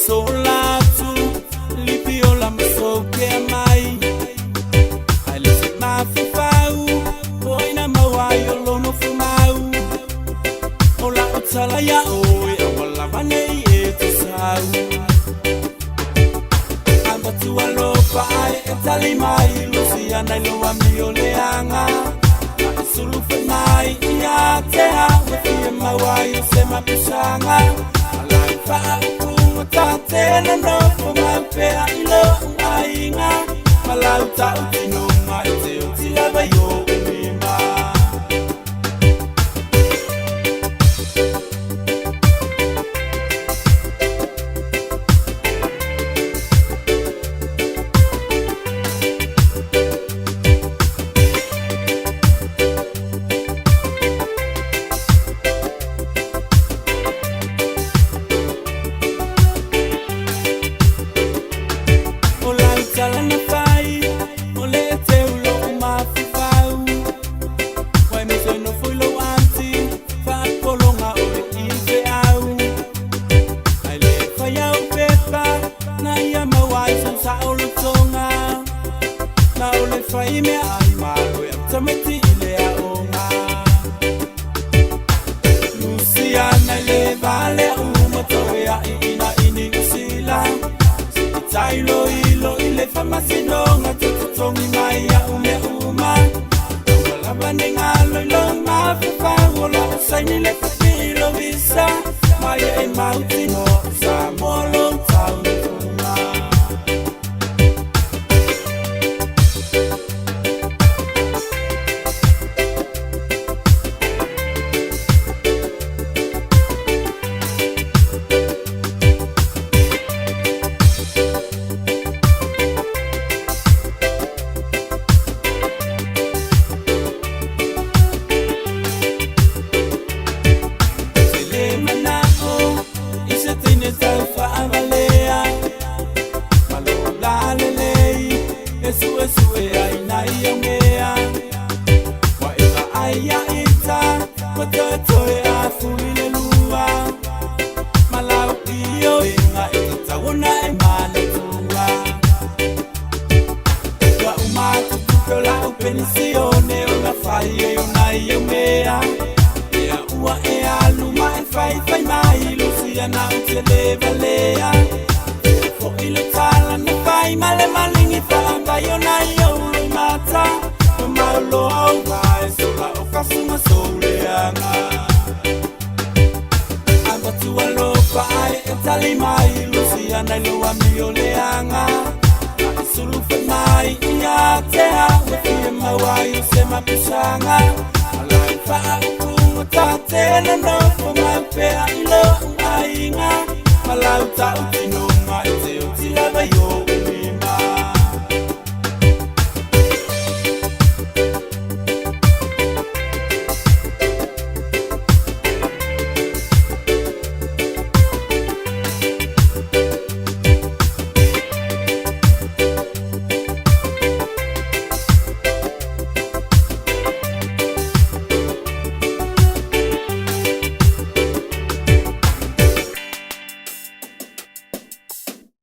solatu lipiola masoke mai ale se mafufau oina mawayo lono fumau ola otala ya oi wala vane etu sau amba tu alopa ai etali mai luciana lo amioleanga sulu fenai ya te ha we mawayo se mapusanga fa tatena no mape ilo ainga malauta utino mai te utila bayo mima Talana pai, ole te ulo mafufau. Wai me soy no fui lo anti, fa polonga ole ife au. Ai le faya o pepa, na ia mawai son sa olo tonga. Na ole fai me ai malo ya tameti ile a onga. Luciana le vale uma toya ina ini usila. Tailo ilo ile famasino ngatutongi maya ume uma wala banengalo ilo mafufa wala usaini le filo visa maya e mautino sa molo tauna pensione una fai una io mea e ua e aluma e fai mai Luciana te leva lea fo il tala no fai male malingi fa vai una io mata ma lo vai sola o casuma soleanga amba tu alo fai tali mai Luciana lo amio leanga sulu fenai ya te ha we mawayo se mapusanga alai fa tatena no mape ilo ainga malauta